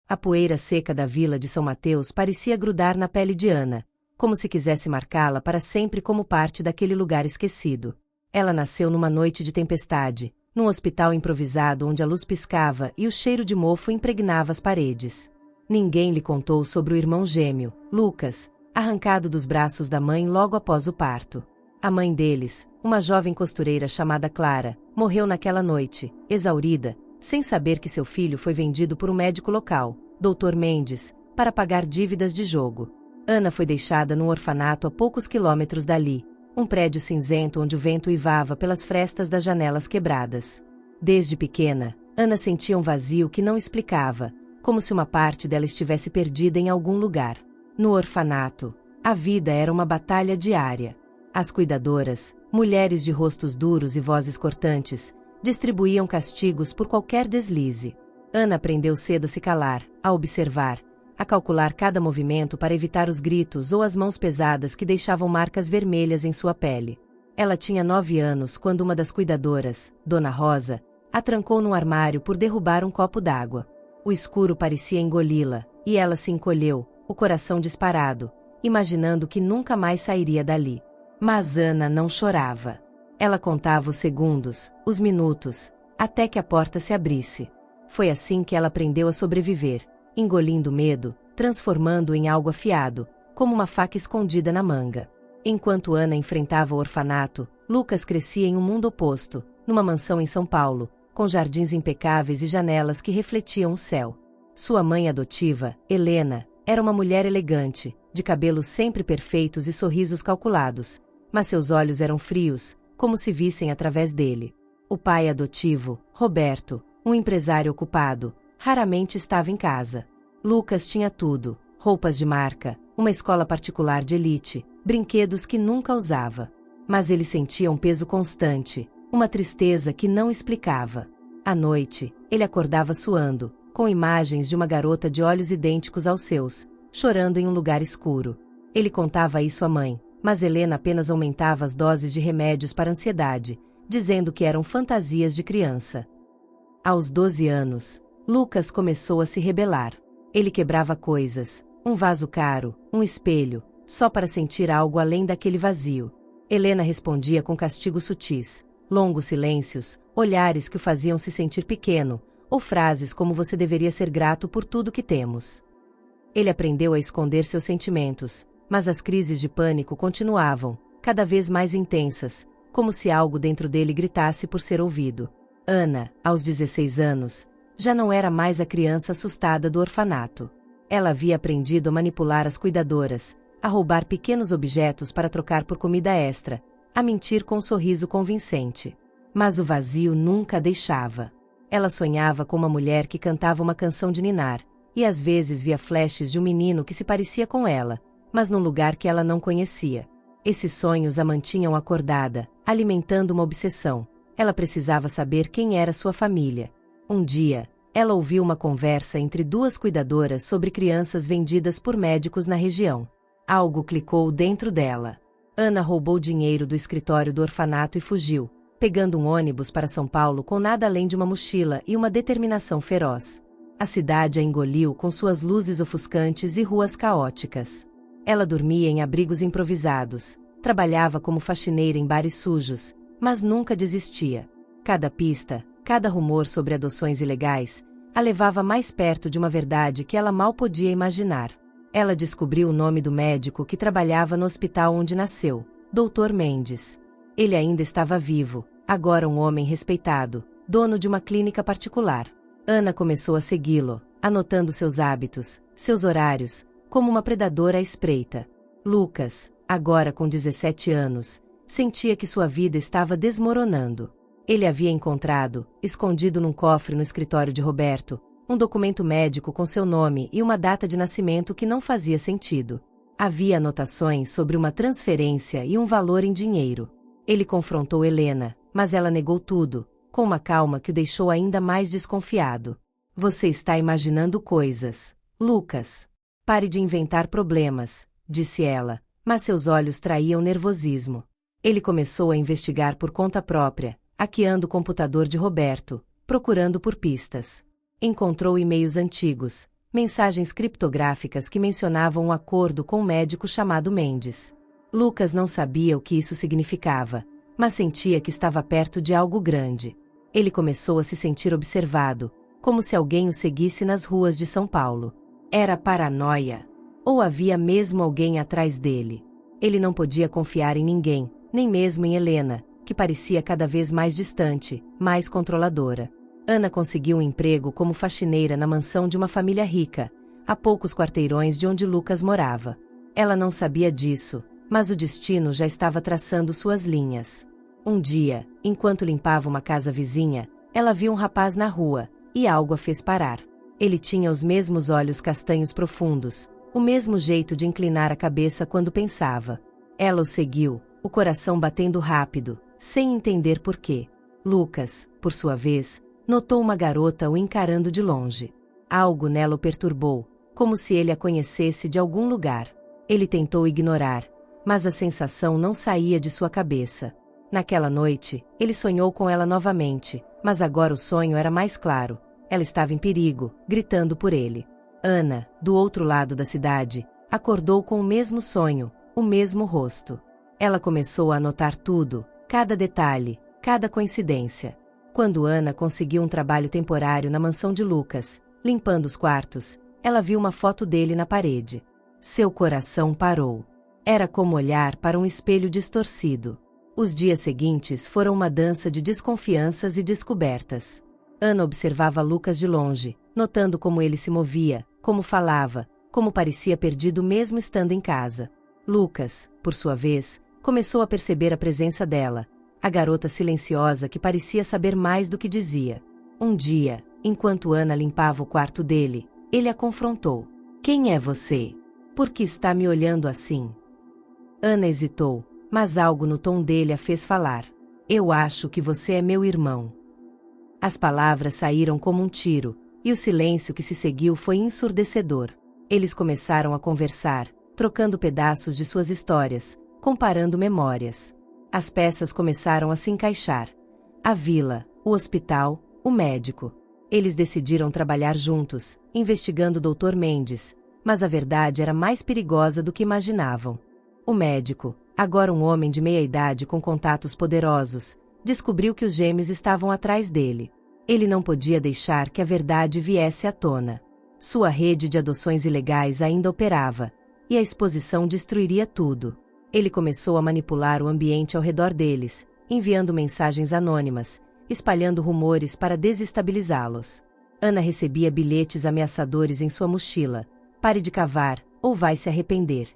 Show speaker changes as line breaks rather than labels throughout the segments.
A poeira seca da vila de São Mateus parecia grudar na pele de Ana, como se quisesse marcá-la para sempre como parte daquele lugar esquecido. Ela nasceu numa noite de tempestade, num hospital improvisado onde a luz piscava e o cheiro de mofo impregnava as paredes. Ninguém lhe contou sobre o irmão gêmeo, Lucas, arrancado dos braços da mãe logo após o parto. A mãe deles, uma jovem costureira chamada Clara, morreu naquela noite, exaurida, sem saber que seu filho foi vendido por um médico local, Dr. Mendes, para pagar dívidas de jogo. Ana foi deixada num orfanato a poucos quilômetros dali, um prédio cinzento onde o vento uivava pelas frestas das janelas quebradas. Desde pequena, Ana sentia um vazio que não explicava, como se uma parte dela estivesse perdida em algum lugar. No orfanato, a vida era uma batalha diária. As cuidadoras, mulheres de rostos duros e vozes cortantes, distribuíam castigos por qualquer deslize. Ana aprendeu cedo a se calar, a observar, a calcular cada movimento para evitar os gritos ou as mãos pesadas que deixavam marcas vermelhas em sua pele. Ela tinha 9 anos quando uma das cuidadoras, Dona Rosa, a trancou num armário por derrubar um copo d'água. O escuro parecia engoli-la, e ela se encolheu, o coração disparado, imaginando que nunca mais sairia dali. Mas Ana não chorava. Ela contava os segundos, os minutos, até que a porta se abrisse. Foi assim que ela aprendeu a sobreviver, engolindo o medo, transformando-o em algo afiado, como uma faca escondida na manga. Enquanto Ana enfrentava o orfanato, Lucas crescia em um mundo oposto, numa mansão em São Paulo, com jardins impecáveis e janelas que refletiam o céu. Sua mãe adotiva, Helena, era uma mulher elegante, de cabelos sempre perfeitos e sorrisos calculados, mas seus olhos eram frios, como se vissem através dele. O pai adotivo, Roberto, um empresário ocupado, raramente estava em casa. Lucas tinha tudo: roupas de marca, uma escola particular de elite, brinquedos que nunca usava. Mas ele sentia um peso constante, uma tristeza que não explicava. À noite, ele acordava suando, com imagens de uma garota de olhos idênticos aos seus, chorando em um lugar escuro. Ele contava isso à mãe, mas Helena apenas aumentava as doses de remédios para ansiedade, dizendo que eram fantasias de criança. Aos 12 anos, Lucas começou a se rebelar. Ele quebrava coisas, um vaso caro, um espelho, só para sentir algo além daquele vazio. Helena respondia com castigos sutis, longos silêncios, olhares que o faziam se sentir pequeno, ou frases como "você deveria ser grato por tudo que temos". Ele aprendeu a esconder seus sentimentos, mas as crises de pânico continuavam, cada vez mais intensas, como se algo dentro dele gritasse por ser ouvido. Ana, aos 16 anos, já não era mais a criança assustada do orfanato. Ela havia aprendido a manipular as cuidadoras, a roubar pequenos objetos para trocar por comida extra, a mentir com um sorriso convincente. Mas o vazio nunca a deixava. Ela sonhava com uma mulher que cantava uma canção de ninar, e às vezes via flashes de um menino que se parecia com ela, mas num lugar que ela não conhecia. Esses sonhos a mantinham acordada, alimentando uma obsessão. Ela precisava saber quem era sua família. Um dia, ela ouviu uma conversa entre duas cuidadoras sobre crianças vendidas por médicos na região. Algo clicou dentro dela. Ana roubou dinheiro do escritório do orfanato e fugiu, pegando um ônibus para São Paulo com nada além de uma mochila e uma determinação feroz. A cidade a engoliu com suas luzes ofuscantes e ruas caóticas. Ela dormia em abrigos improvisados, trabalhava como faxineira em bares sujos, mas nunca desistia. Cada pista, cada rumor sobre adoções ilegais, a levava mais perto de uma verdade que ela mal podia imaginar. Ela descobriu o nome do médico que trabalhava no hospital onde nasceu, Dr. Mendes. Ele ainda estava vivo, agora um homem respeitado, dono de uma clínica particular. Ana começou a segui-lo, anotando seus hábitos, seus horários, como uma predadora à espreita. Lucas, agora com 17 anos, sentia que sua vida estava desmoronando. Ele havia encontrado, escondido num cofre no escritório de Roberto, um documento médico com seu nome e uma data de nascimento que não fazia sentido. Havia anotações sobre uma transferência e um valor em dinheiro. Ele confrontou Helena, mas ela negou tudo, com uma calma que o deixou ainda mais desconfiado. "Você está imaginando coisas, Lucas. Pare de inventar problemas", disse ela, mas seus olhos traíam nervosismo. Ele começou a investigar por conta própria, hackeando o computador de Roberto, procurando por pistas. Encontrou e-mails antigos, mensagens criptográficas que mencionavam um acordo com um médico chamado Mendes. Lucas não sabia o que isso significava, mas sentia que estava perto de algo grande. Ele começou a se sentir observado, como se alguém o seguisse nas ruas de São Paulo. Era paranoia? Ou havia mesmo alguém atrás dele? Ele não podia confiar em ninguém, nem mesmo em Helena, que parecia cada vez mais distante, mais controladora. Ana conseguiu um emprego como faxineira na mansão de uma família rica, a poucos quarteirões de onde Lucas morava. Ela não sabia disso, mas o destino já estava traçando suas linhas. Um dia, enquanto limpava uma casa vizinha, ela viu um rapaz na rua, e algo a fez parar. Ele tinha os mesmos olhos castanhos profundos, o mesmo jeito de inclinar a cabeça quando pensava. Ela o seguiu, o coração batendo rápido, sem entender por quê. Lucas, por sua vez, notou uma garota o encarando de longe. Algo nela o perturbou, como se ele a conhecesse de algum lugar. Ele tentou ignorar, mas a sensação não saía de sua cabeça. Naquela noite, ele sonhou com ela novamente, mas agora o sonho era mais claro. Ela estava em perigo, gritando por ele. Ana, do outro lado da cidade, acordou com o mesmo sonho, o mesmo rosto. Ela começou a anotar tudo, cada detalhe, cada coincidência. Quando Ana conseguiu um trabalho temporário na mansão de Lucas, limpando os quartos, ela viu uma foto dele na parede. Seu coração parou. Era como olhar para um espelho distorcido. Os dias seguintes foram uma dança de desconfianças e descobertas. Ana observava Lucas de longe, notando como ele se movia, como falava, como parecia perdido mesmo estando em casa. Lucas, por sua vez, começou a perceber a presença dela, a garota silenciosa que parecia saber mais do que dizia. Um dia, enquanto Ana limpava o quarto dele, ele a confrontou. Quem é você? Por que está me olhando assim? Ana hesitou, mas algo no tom dele a fez falar. Eu acho que você é meu irmão. As palavras saíram como um tiro, e o silêncio que se seguiu foi ensurdecedor. Eles começaram a conversar, trocando pedaços de suas histórias, comparando memórias. As peças começaram a se encaixar. A vila, o hospital, o médico. Eles decidiram trabalhar juntos, investigando o Dr. Mendes, mas a verdade era mais perigosa do que imaginavam. O médico, agora um homem de meia-idade com contatos poderosos, descobriu que os gêmeos estavam atrás dele. Ele não podia deixar que a verdade viesse à tona. Sua rede de adoções ilegais ainda operava, e a exposição destruiria tudo. Ele começou a manipular o ambiente ao redor deles, enviando mensagens anônimas, espalhando rumores para desestabilizá-los. Ana recebia bilhetes ameaçadores em sua mochila. Pare de cavar, ou vai se arrepender.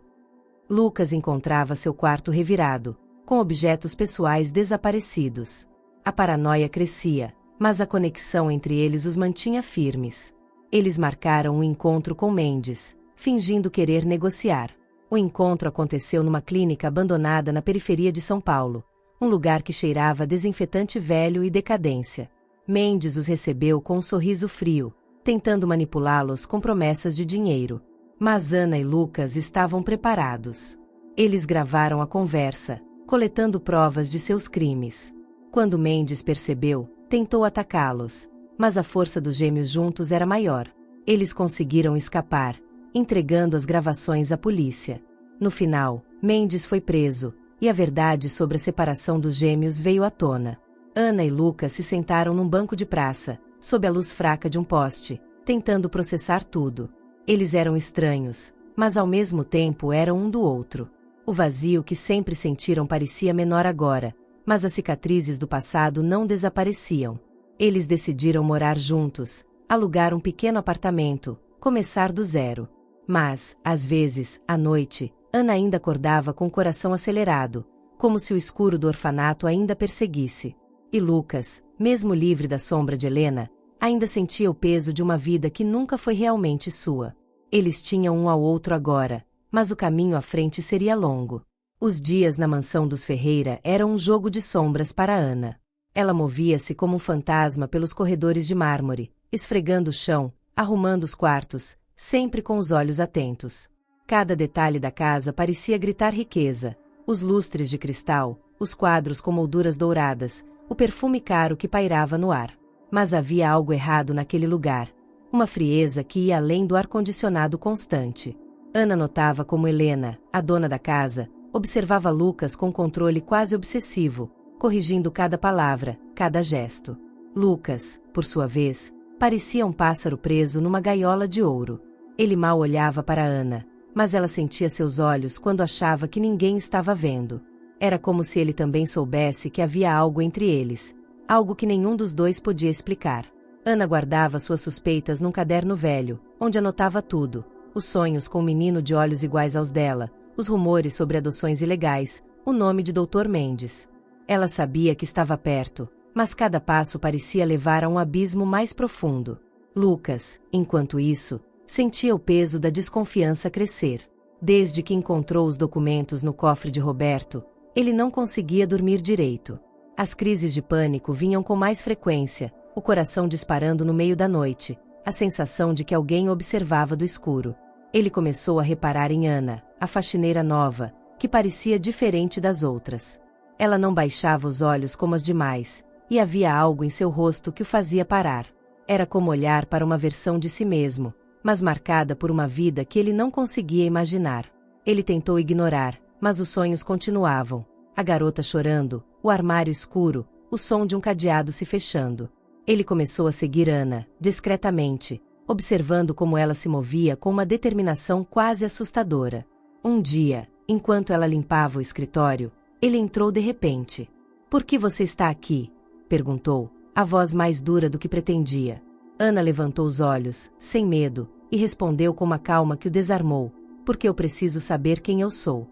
Lucas encontrava seu quarto revirado, com objetos pessoais desaparecidos. A paranoia crescia, mas a conexão entre eles os mantinha firmes. Eles marcaram um encontro com Mendes, fingindo querer negociar. O encontro aconteceu numa clínica abandonada na periferia de São Paulo, um lugar que cheirava a desinfetante velho e decadência. Mendes os recebeu com um sorriso frio, tentando manipulá-los com promessas de dinheiro. Mas Ana e Lucas estavam preparados. Eles gravaram a conversa, coletando provas de seus crimes. Quando Mendes percebeu, tentou atacá-los, mas a força dos gêmeos juntos era maior. Eles conseguiram escapar, entregando as gravações à polícia. No final, Mendes foi preso, e a verdade sobre a separação dos gêmeos veio à tona. Ana e Lucas se sentaram num banco de praça, sob a luz fraca de um poste, tentando processar tudo. Eles eram estranhos, mas ao mesmo tempo eram um do outro. O vazio que sempre sentiram parecia menor agora, mas as cicatrizes do passado não desapareciam. Eles decidiram morar juntos, alugar um pequeno apartamento, começar do zero. Mas, às vezes, à noite, Ana ainda acordava com o coração acelerado, como se o escuro do orfanato ainda perseguisse. E Lucas, mesmo livre da sombra de Helena, ainda sentia o peso de uma vida que nunca foi realmente sua. Eles tinham um ao outro agora, mas o caminho à frente seria longo. Os dias na mansão dos Ferreira eram um jogo de sombras para Ana. Ela movia-se como um fantasma pelos corredores de mármore, esfregando o chão, arrumando os quartos, sempre com os olhos atentos. Cada detalhe da casa parecia gritar riqueza: os lustres de cristal, os quadros com molduras douradas, o perfume caro que pairava no ar. Mas havia algo errado naquele lugar. uma frieza que ia além do ar-condicionado constante. Ana notava como Helena, a dona da casa, observava Lucas com controle quase obsessivo, corrigindo cada palavra, cada gesto. Lucas, por sua vez, parecia um pássaro preso numa gaiola de ouro. Ele mal olhava para Ana, mas ela sentia seus olhos quando achava que ninguém estava vendo. Era como se ele também soubesse que havia algo entre eles, algo que nenhum dos dois podia explicar. Ana guardava suas suspeitas num caderno velho, onde anotava tudo: os sonhos com o menino de olhos iguais aos dela, os rumores sobre adoções ilegais, o nome de Dr. Mendes. Ela sabia que estava perto, mas cada passo parecia levar a um abismo mais profundo. Lucas, enquanto isso, sentia o peso da desconfiança crescer. Desde que encontrou os documentos no cofre de Roberto, ele não conseguia dormir direito. As crises de pânico vinham com mais frequência, o coração disparando no meio da noite, a sensação de que alguém observava do escuro. Ele começou a reparar em Ana, a faxineira nova, que parecia diferente das outras. Ela não baixava os olhos como as demais, e havia algo em seu rosto que o fazia parar. Era como olhar para uma versão de si mesmo, mas marcada por uma vida que ele não conseguia imaginar. Ele tentou ignorar, mas os sonhos continuavam. A garota chorando, o armário escuro, o som de um cadeado se fechando. Ele começou a seguir Ana, discretamente, observando como ela se movia com uma determinação quase assustadora. Um dia, enquanto ela limpava o escritório, ele entrou de repente. "Por que você está aqui?" perguntou, a voz mais dura do que pretendia. Ana levantou os olhos, sem medo, e respondeu com uma calma que o desarmou: "Porque eu preciso saber quem eu sou."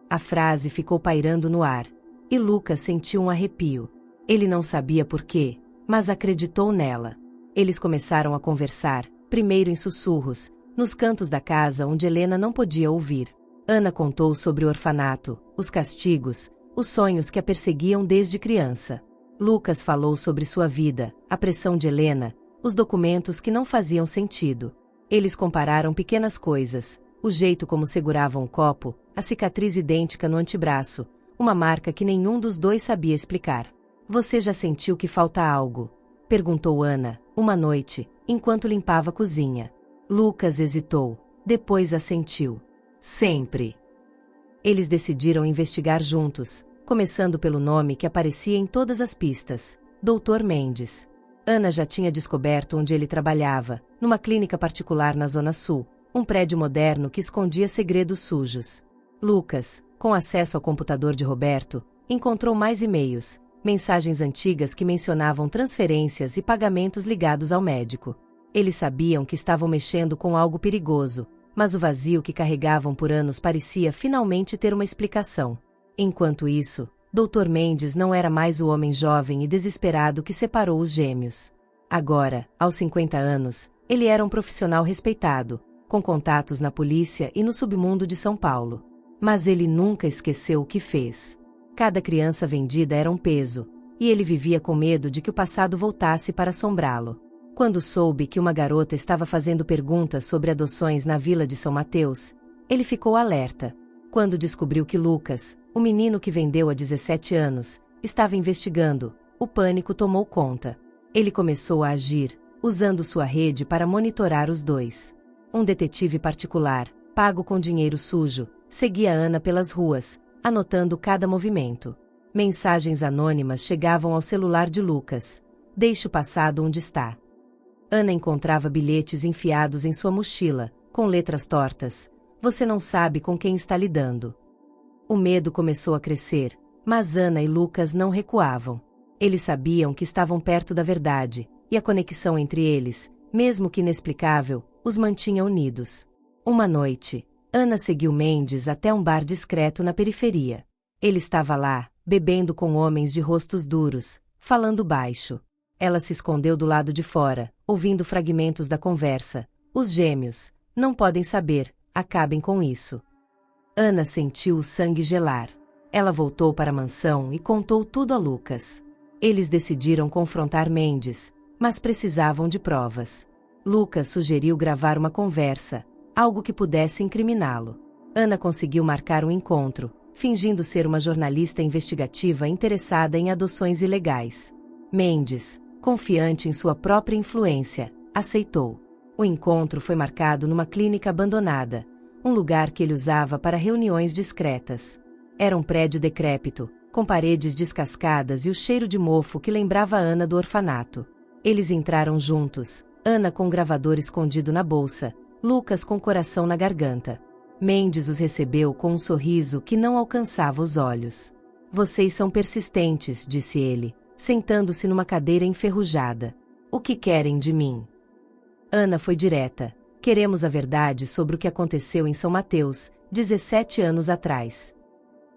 A frase ficou pairando no ar, e Lucas sentiu um arrepio. Ele não sabia por quê, mas acreditou nela. Eles começaram a conversar, primeiro em sussurros, nos cantos da casa onde Helena não podia ouvir. Ana contou sobre o orfanato, os castigos, os sonhos que a perseguiam desde criança. Lucas falou sobre sua vida, a pressão de Helena, os documentos que não faziam sentido. Eles compararam pequenas coisas: o jeito como seguravam o copo, a cicatriz idêntica no antebraço, uma marca que nenhum dos dois sabia explicar. "Você já sentiu que falta algo?" perguntou Ana, uma noite, enquanto limpava a cozinha. Lucas hesitou, depois assentiu. "Sempre." Eles decidiram investigar juntos, começando pelo nome que aparecia em todas as pistas: Dr. Mendes. Ana já tinha descoberto onde ele trabalhava, numa clínica particular na Zona Sul, um prédio moderno que escondia segredos sujos. Lucas, com acesso ao computador de Roberto, encontrou mais e-mails, mensagens antigas que mencionavam transferências e pagamentos ligados ao médico. Eles sabiam que estavam mexendo com algo perigoso, mas o vazio que carregavam por anos parecia finalmente ter uma explicação. Enquanto isso, Dr. Mendes não era mais o homem jovem e desesperado que separou os gêmeos. Agora, aos 50 anos, ele era um profissional respeitado, com contatos na polícia e no submundo de São Paulo. Mas ele nunca esqueceu o que fez. Cada criança vendida era um peso, e ele vivia com medo de que o passado voltasse para assombrá-lo. Quando soube que uma garota estava fazendo perguntas sobre adoções na vila de São Mateus, ele ficou alerta. Quando descobriu que Lucas, o menino que vendeu há 17 anos, estava investigando, o pânico tomou conta. Ele começou a agir, usando sua rede para monitorar os dois. Um detetive particular, pago com dinheiro sujo, seguia Ana pelas ruas, anotando cada movimento. Mensagens anônimas chegavam ao celular de Lucas. "Deixe o passado onde está." Ana encontrava bilhetes enfiados em sua mochila, com letras tortas. "Você não sabe com quem está lidando." O medo começou a crescer, mas Ana e Lucas não recuavam. Eles sabiam que estavam perto da verdade, e a conexão entre eles, mesmo que inexplicável, os mantinha unidos. Uma noite, Ana seguiu Mendes até um bar discreto na periferia. Ele estava lá, bebendo com homens de rostos duros, falando baixo. Ela se escondeu do lado de fora, ouvindo fragmentos da conversa. "Os gêmeos, não podem saber, acabem com isso." Ana sentiu o sangue gelar. Ela voltou para a mansão e contou tudo a Lucas. Eles decidiram confrontar Mendes, mas precisavam de provas. Lucas sugeriu gravar uma conversa, algo que pudesse incriminá-lo. Ana conseguiu marcar um encontro, fingindo ser uma jornalista investigativa interessada em adoções ilegais. Mendes, confiante em sua própria influência, aceitou. O encontro foi marcado numa clínica abandonada, um lugar que ele usava para reuniões discretas. Era um prédio decrépito, com paredes descascadas e o cheiro de mofo que lembrava Ana do orfanato. Eles entraram juntos, Ana com um gravador escondido na bolsa, Lucas com o coração na garganta. Mendes os recebeu com um sorriso que não alcançava os olhos. Vocês são persistentes, disse ele, sentando-se numa cadeira enferrujada. O que querem de mim? Ana foi direta. Queremos a verdade sobre o que aconteceu em São Mateus, 17 anos atrás.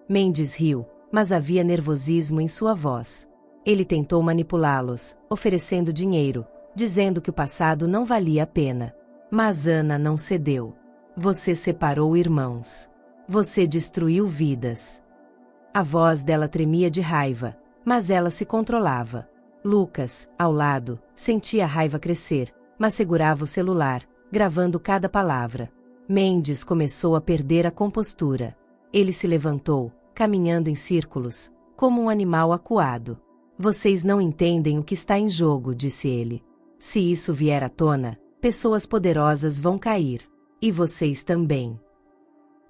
Mendes riu, mas havia nervosismo em sua voz. Ele tentou manipulá-los, oferecendo dinheiro, dizendo que o passado não valia a pena. Mas Ana não cedeu. Você separou irmãos. Você destruiu vidas. A voz dela tremia de raiva, mas ela se controlava. Lucas, ao lado, sentia a raiva crescer, mas segurava o celular, gravando cada palavra. Mendes começou a perder a compostura. Ele se levantou, caminhando em círculos, como um animal acuado. Vocês não entendem o que está em jogo, disse ele. Se isso vier à tona, pessoas poderosas vão cair. E vocês também.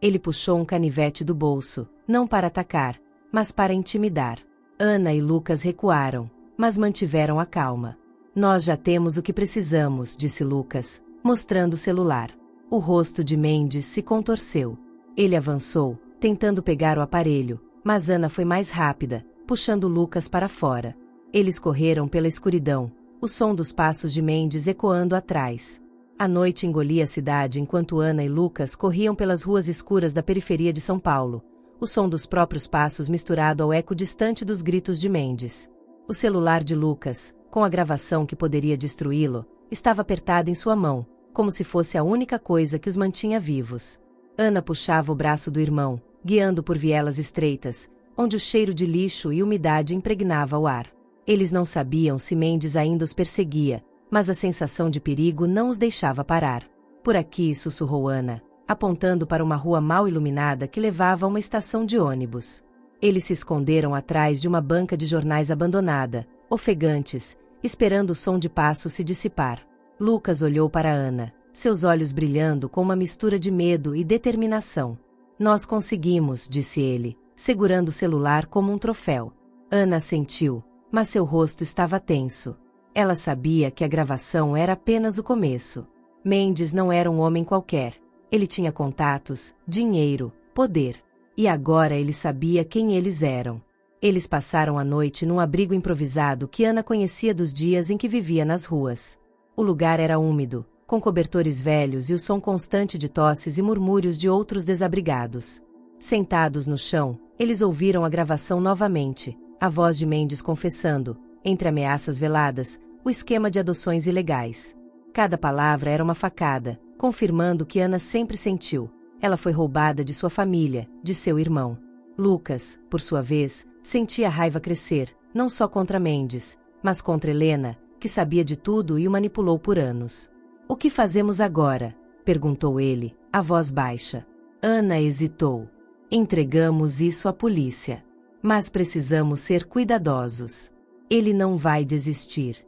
Ele puxou um canivete do bolso, não para atacar, mas para intimidar. Ana e Lucas recuaram, mas mantiveram a calma. Nós já temos o que precisamos, disse Lucas, mostrando o celular. O rosto de Mendes se contorceu. Ele avançou, tentando pegar o aparelho, mas Ana foi mais rápida, puxando Lucas para fora. Eles correram pela escuridão, o som dos passos de Mendes ecoando atrás. A noite engolia a cidade enquanto Ana e Lucas corriam pelas ruas escuras da periferia de São Paulo, o som dos próprios passos misturado ao eco distante dos gritos de Mendes. O celular de Lucas, com a gravação que poderia destruí-lo, estava apertado em sua mão, como se fosse a única coisa que os mantinha vivos. Ana puxava o braço do irmão, guiando por vielas estreitas, onde o cheiro de lixo e umidade impregnava o ar. Eles não sabiam se Mendes ainda os perseguia, mas a sensação de perigo não os deixava parar. Por aqui, sussurrou Ana, apontando para uma rua mal iluminada que levava a uma estação de ônibus. Eles se esconderam atrás de uma banca de jornais abandonada, ofegantes, esperando o som de passos se dissipar. Lucas olhou para Ana, seus olhos brilhando com uma mistura de medo e determinação. Nós conseguimos, disse ele, segurando o celular como um troféu. Ana assentiu, mas seu rosto estava tenso. Ela sabia que a gravação era apenas o começo. Mendes não era um homem qualquer. Ele tinha contatos, dinheiro, poder. E agora ele sabia quem eles eram. Eles passaram a noite num abrigo improvisado que Ana conhecia dos dias em que vivia nas ruas. O lugar era úmido, com cobertores velhos e o som constante de tosses e murmúrios de outros desabrigados. Sentados no chão, eles ouviram a gravação novamente, a voz de Mendes confessando, entre ameaças veladas, o esquema de adoções ilegais. Cada palavra era uma facada, confirmando o que Ana sempre sentiu. Ela foi roubada de sua família, de seu irmão. Lucas, por sua vez, sentia a raiva crescer, não só contra Mendes, mas contra Helena, que sabia de tudo e o manipulou por anos. O que fazemos agora? Perguntou ele, a voz baixa. Ana hesitou. Entregamos isso à polícia. Mas precisamos ser cuidadosos. Ele não vai desistir.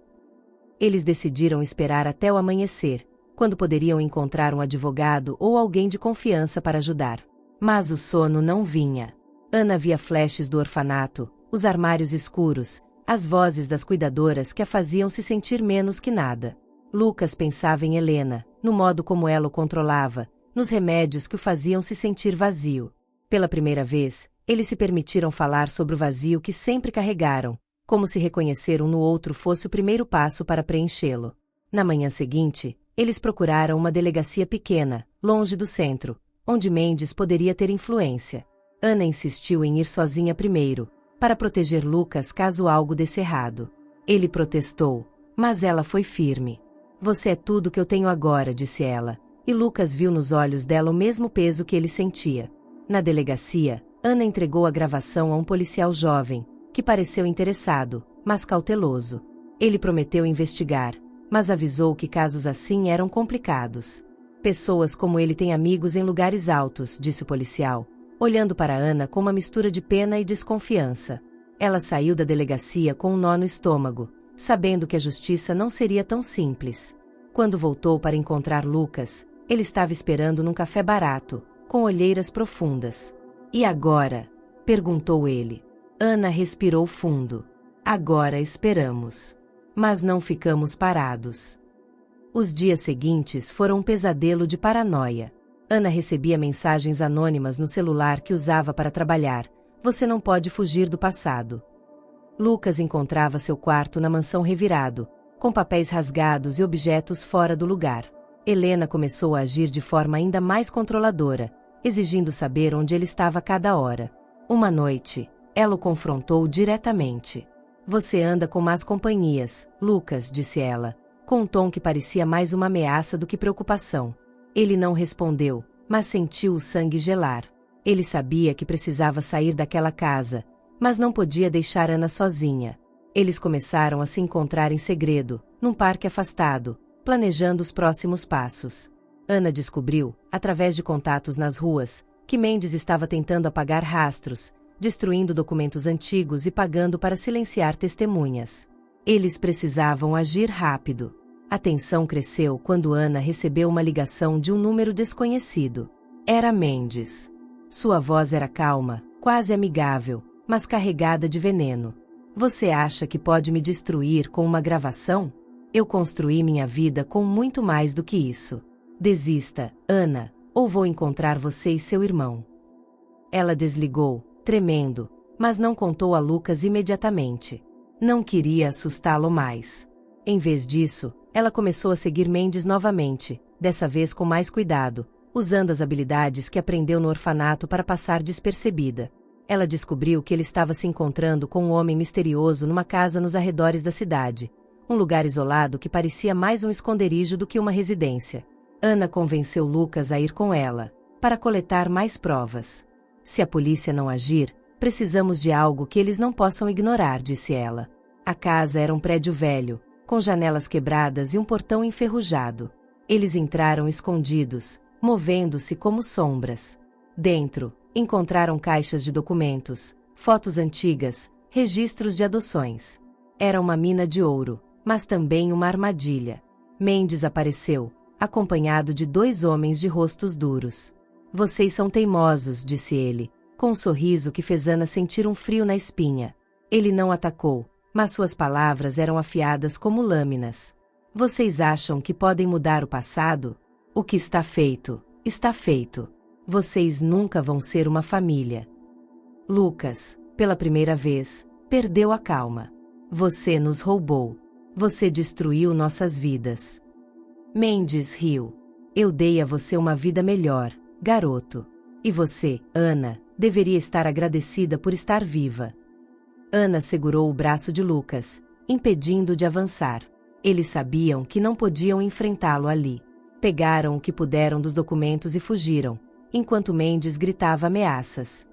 Eles decidiram esperar até o amanhecer, quando poderiam encontrar um advogado ou alguém de confiança para ajudar. Mas o sono não vinha. Ana via flashes do orfanato, os armários escuros, as vozes das cuidadoras que a faziam se sentir menos que nada. Lucas pensava em Helena, no modo como ela o controlava, nos remédios que o faziam se sentir vazio. Pela primeira vez, eles se permitiram falar sobre o vazio que sempre carregaram, como se reconhecer um no outro fosse o primeiro passo para preenchê-lo. Na manhã seguinte, eles procuraram uma delegacia pequena, longe do centro, onde Mendes poderia ter influência. Ana insistiu em ir sozinha primeiro, para proteger Lucas caso algo desse errado. Ele protestou, mas ela foi firme. Você é tudo que eu tenho agora, disse ela, e Lucas viu nos olhos dela o mesmo peso que ele sentia. Na delegacia, Ana entregou a gravação a um policial jovem, que pareceu interessado, mas cauteloso. Ele prometeu investigar, mas avisou que casos assim eram complicados. Pessoas como ele têm amigos em lugares altos, disse o policial, olhando para Ana com uma mistura de pena e desconfiança. Ela saiu da delegacia com um nó no estômago, sabendo que a justiça não seria tão simples. Quando voltou para encontrar Lucas, ele estava esperando num café barato, com olheiras profundas. E agora? Perguntou ele. Ana respirou fundo. Agora esperamos. Mas não ficamos parados. Os dias seguintes foram um pesadelo de paranoia. Ana recebia mensagens anônimas no celular que usava para trabalhar. Você não pode fugir do passado. Lucas encontrava seu quarto na mansão revirado, com papéis rasgados e objetos fora do lugar. Helena começou a agir de forma ainda mais controladora, exigindo saber onde ele estava a cada hora. Uma noite, ela o confrontou diretamente. Você anda com más companhias, Lucas, disse ela, com um tom que parecia mais uma ameaça do que preocupação. Ele não respondeu, mas sentiu o sangue gelar. Ele sabia que precisava sair daquela casa, mas não podia deixar Ana sozinha. Eles começaram a se encontrar em segredo, num parque afastado, planejando os próximos passos. Ana descobriu, através de contatos nas ruas, que Mendes estava tentando apagar rastros, destruindo documentos antigos e pagando para silenciar testemunhas. Eles precisavam agir rápido. A tensão cresceu quando Ana recebeu uma ligação de um número desconhecido. Era Mendes. Sua voz era calma, quase amigável, mas carregada de veneno. Você acha que pode me destruir com uma gravação? Eu construí minha vida com muito mais do que isso. Desista, Ana, ou vou encontrar você e seu irmão. Ela desligou, tremendo, mas não contou a Lucas imediatamente. Não queria assustá-lo mais. Em vez disso, ela começou a seguir Mendes novamente, dessa vez com mais cuidado, usando as habilidades que aprendeu no orfanato para passar despercebida. Ela descobriu que ele estava se encontrando com um homem misterioso numa casa nos arredores da cidade, um lugar isolado que parecia mais um esconderijo do que uma residência. Ana convenceu Lucas a ir com ela, para coletar mais provas. Se a polícia não agir, precisamos de algo que eles não possam ignorar, disse ela. A casa era um prédio velho, com janelas quebradas e um portão enferrujado. Eles entraram escondidos, movendo-se como sombras. Dentro, encontraram caixas de documentos, fotos antigas, registros de adoções. Era uma mina de ouro, mas também uma armadilha. Mendes apareceu, acompanhado de 2 homens de rostos duros. Vocês são teimosos, disse ele, com um sorriso que fez Ana sentir um frio na espinha. Ele não atacou, mas suas palavras eram afiadas como lâminas. Vocês acham que podem mudar o passado? O que está feito, está feito. Vocês nunca vão ser uma família. Lucas, pela primeira vez, perdeu a calma. Você nos roubou. Você destruiu nossas vidas. Mendes riu. Eu dei a você uma vida melhor, garoto. E você, Ana, deveria estar agradecida por estar viva. Ana segurou o braço de Lucas, impedindo-o de avançar. Eles sabiam que não podiam enfrentá-lo ali. Pegaram o que puderam dos documentos e fugiram, enquanto Mendes gritava ameaças.